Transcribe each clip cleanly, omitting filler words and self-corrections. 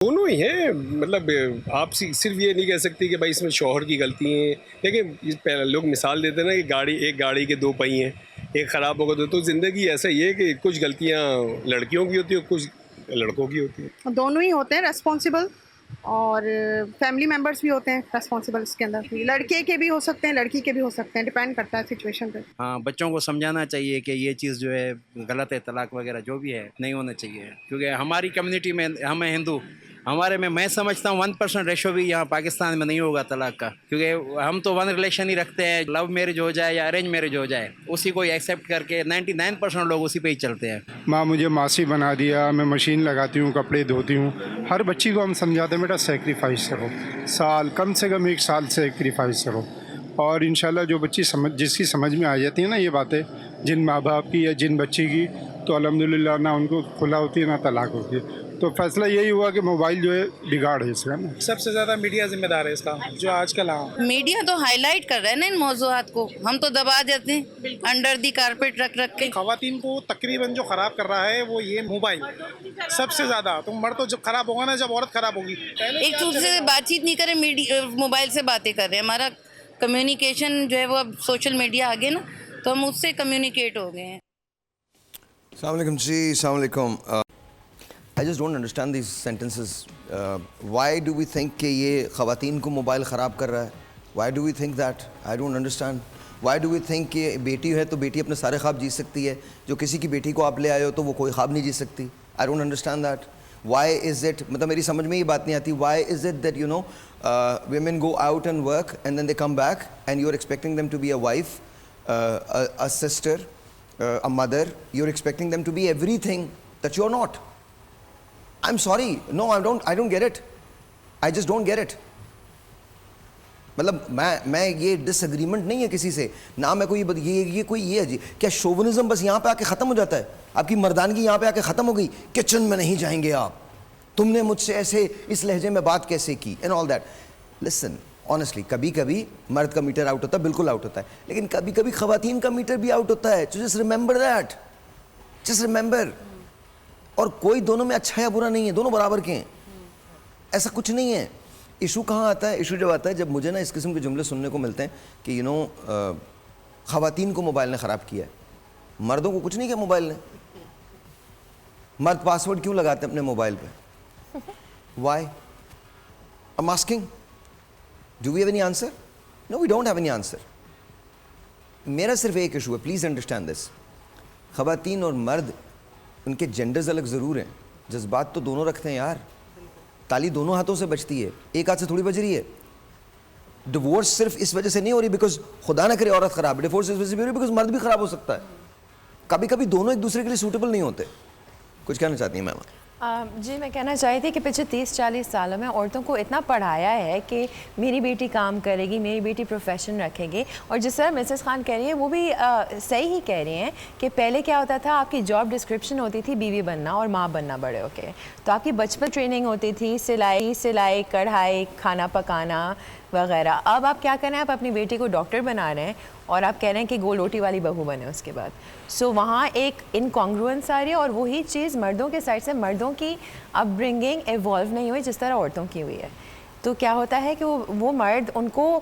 دونوں ہی ہیں. مطلب آپ صرف یہ نہیں کہہ سکتی کہ بھائی اس میں شوہر کی غلطی ہیں. دیکھیں لوگ مثال دیتے ہیں نا کہ ایک گاڑی کے دو پہیے ہیں, ایک خراب ہوگا تو زندگی ایسا ہی ہے کہ کچھ غلطیاں لڑکیوں کی ہوتی ہیں, کچھ لڑکوں کی ہوتی ہیں. دونوں ہی ہوتے ہیں ریسپانسبل, اور فیملی ممبرس بھی ہوتے ہیں ریسپانسبل اس کے اندر. لڑکے کے بھی ہو سکتے ہیں, لڑکی کے بھی ہو سکتے ہیں, ڈپینڈ کرتا ہے سچویشن پہ. ہاں, بچوں کو سمجھانا چاہیے کہ یہ چیز جو ہے غلط ہے, طلاق وغیرہ جو بھی ہے نہیں ہونا چاہیے. کیونکہ ہماری کمیونٹی میں, ہمیں ہندو, ہمارے میں سمجھتا ہوں 1% ریشو بھی یہاں پاکستان میں نہیں ہوگا طلاق کا. کیونکہ ہم تو 1 ریلیشن ہی رکھتے ہیں, لو میرج ہو جائے یا ارینج میرج ہو جائے اسی کو ایکسیپٹ کر کے 99% لوگ اسی پہ ہی چلتے ہیں. ماں مجھے ماسی بنا دیا, میں مشین لگاتی ہوں, کپڑے دھوتی ہوں. ہر بچی کو ہم سمجھاتے ہیں بیٹا سیکریفائس کرو, کم سے کم 1 سال سیکریفائس کرو. اور انشاءاللہ جو بچی جس کی سمجھ میں آ جاتی ہیں نا یہ باتیں, جن ماں باپ کی یا جن بچی کی, تو الحمدللہ نہ ان کو کھلا ہوتی ہے نہ طلاق ہوتی ہے. تو فیصلہ یہی ہوا کہ موبائل جو ہے بگاڑ ہے اس کا نا. سب سے زیادہ میڈیا ذمہ دار ہے اس کا, جو آج کل میڈیا تو ہائی لائٹ کر رہا ہے نا ان موضوعات کو, ہم تو دبا دیتے ہیں انڈر دی کارپیٹ رکھ کے. خواتین کو تقریباً جو خراب کر رہا ہے وہ یہ موبائل سب سے زیادہ. تو مرد تو جب خراب ہوگا نا جب عورت خراب ہوگی. ایک دوسرے سے بات چیت نہیں کرے, موبائل سے باتیں کر رہے ہیں. ہمارا کمیونیکیشن جو ہے وہ اب سوشل میڈیا آگے نا, تو ہم اس سے کمیونیکیٹ ہو گئے ہیں. السلام علیکم جی, السلام علیکم. I just don't understand these sentences. Why do we think کہ یہ خواتین کو موبائل خراب کر رہا ہے؟ Why do we think that? I don't understand. Why do we think کہ بیٹی ہے تو بیٹی اپنے سارے خواب جی سکتی ہے, جو کسی کی بیٹی کو آپ لے آئے ہو تو وہ کوئی خواب نہیں جی سکتی؟ I don't understand that. Why is it, مطلب میری سمجھ میں یہ بات نہیں آتی, why is it that women go out and work and then they come back and you're expecting them to be a wife, a sister, a mother, you're expecting them to be everything that you're not. I'm sorry, no, I don't get it. I just don't get it. مطلب میں یہ ڈس agreement نہیں ہے کسی سے, نہ میں کوئی یہ کوئی یہ ہے جی کیا شوونزم بس یہاں پہ آ کے ختم ہو جاتا ہے؟ آپ کی مردانگی یہاں پہ آ کے ختم ہو گئی, کچن میں نہیں جائیں گے آپ, تم نے مجھ سے ایسے اس لہجے میں بات کیسے کی, and all that. Listen honestly, کبھی کبھی مرد کا میٹر آؤٹ ہوتا ہے, بالکل آؤٹ ہوتا ہے, لیکن کبھی کبھی خواتین کا میٹر بھی آؤٹ ہوتا ہے. Just remember that, just remember. اور کوئی دونوں میں اچھا یا برا نہیں ہے, دونوں برابر کے ہیں, ایسا کچھ نہیں ہے. ایشو کہاں آتا ہے؟ ایشو جب آتا ہے جب مجھے نا اس قسم کے جملے سننے کو ملتے ہیں کہ خواتین کو موبائل نے خراب کیا ہے, مردوں کو کچھ نہیں کیا موبائل نے. مرد پاسورڈ کیوں لگاتے ہیں اپنے موبائل پہ؟ Y? I'm asking. Do we have any answer? No, we don't have any answer. میرا صرف ایک ایشو ہے, پلیز انڈرسٹینڈ دس. خواتین اور مرد ان کے جینڈرز الگ ضرور ہیں, جذبات تو دونوں رکھتے ہیں یار. تالی دونوں ہاتھوں سے بجتی ہے, ایک ہاتھ سے تھوڑی بج رہی ہے. ڈیورس صرف اس وجہ سے نہیں ہو رہی بیکاز خدا نہ کرے عورت خراب, ڈیورس اس وجہ سے بھی ہو رہی بیکاز مرد بھی خراب ہو سکتا ہے. کبھی کبھی دونوں ایک دوسرے کے لیے سوٹیبل نہیں ہوتے. کچھ کہنا چاہتی ہیں میم؟ جی میں کہنا چاہتی تھی کہ پچھلے 30-40 سالوں میں عورتوں کو اتنا پڑھایا ہے کہ میری بیٹی کام کرے گی, میری بیٹی پروفیشن رکھے گی. اور جس طرح مسز خان کہہ رہی ہیں وہ بھی صحیح ہی کہہ رہی ہیں کہ پہلے کیا ہوتا تھا, آپ کی جاب ڈسکرپشن ہوتی تھی بیوی بننا اور ماں بننا بڑے ہو کے, تو آپ کی بچپن ٹریننگ ہوتی تھی سلائی کڑھائی کھانا پکانا وغیرہ. اب آپ کیا کریں, آپ اپنی بیٹی کو ڈاکٹر بنا رہے ہیں اور آپ کہہ رہے ہیں کہ گول روٹی والی بہو بنے اس کے بعد. سو وہاں ایک انکانگروئنس آ رہی ہے, اور وہی چیز مردوں کے سائڈ سے, مردوں کی اپ برنگنگ ایوالو نہیں ہوئی جس طرح عورتوں کی ہوئی ہے. تو کیا ہوتا ہے کہ وہ مرد ان کو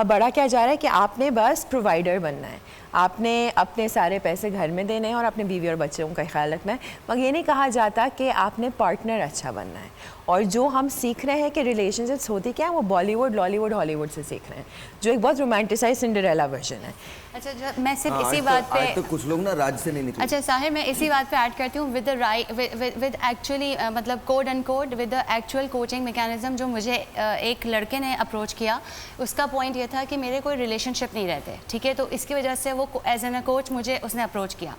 بڑا کیا جا رہا ہے کہ آپ نے بس پرووائڈر بننا ہے, آپ نے اپنے سارے پیسے گھر میں دینے ہیں اور اپنے بیوی اور بچوں کا خیال رکھنا ہے, مگر یہ نہیں کہا جاتا کہ آپ نے پارٹنر اچھا بننا ہے. اور جو ہم سیکھ رہے ہیں کہ ریلیشن شپس ہوتی کیا ہیں, وہ بالی ووڈ لالی ووڈ ہالی ووڈ سے سیکھ رہے ہیں, جو ایک بہت رومانٹیسائز سنڈریلا ورژن ہے. اچھا میں صرف اسی بات پہ, آج تک کچھ لوگ نا راج سے نہیں نکلے. اچھا صاحب میں اسی بات پہ ایڈ کرتی ہوں ود ایکچولی مطلب code and code with the actual coaching mechanism. جو مجھے ایک لڑکے نے اپروچ کیا, اس کا پوائنٹ یہ تھا کہ میرے کوئی ریلیشن شپ نہیں رہتے, ٹھیک ہے, تو اس کی وجہ سے وہ ایز این اے کوچ مجھے اس نے اپروچ کیا.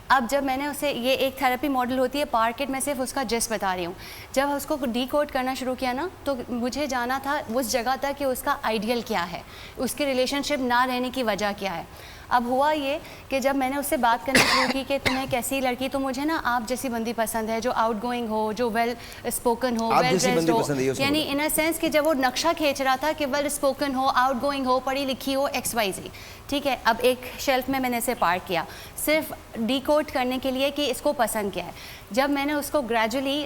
اب جب میں نے اسے, یہ ایک تھیراپی ماڈل ہوتی ہے پارکٹ, میں صرف اس کا جسٹ بتا رہی ہوں. جب اس کو ڈی کوڈ کرنا شروع کیا نا, تو مجھے جانا تھا اس جگہ تک کہ اس کا آئیڈیل کیا ہے, اس کی ریلیشن شپ نہ رہنے کی وجہ کیا ہے. اب ہوا یہ کہ جب میں نے اس سے بات کرنا شروع کی کہ تمہیں کیسی لڑکی, تو مجھے نا آپ جیسی بندی پسند ہے, جو آؤٹ گوئنگ ہو, جو ویل اسپوکن ہو, ویل ڈریسڈ ہو, یعنی ان اے سینس کہ جب وہ نقشہ کھینچ رہا تھا کہ ویل اسپوکن ہو, آؤٹ گوئنگ ہو, پڑھی لکھی ہو, XYZ, ٹھیک ہے. اب ایک شیلف میں نے اسے پارک کیا صرف ڈی کوڈ کرنے کے لیے کہ اس کو پسند کیا ہے. جب میں نے اس کو gradually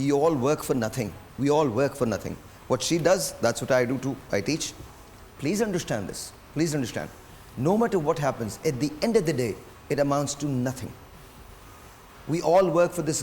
you all work for nothing. We all work for nothing. What she does, that's what I do too. I teach. Please understand this. Please understand. No matter what happens, at the end of the day, it amounts to nothing. We all work for this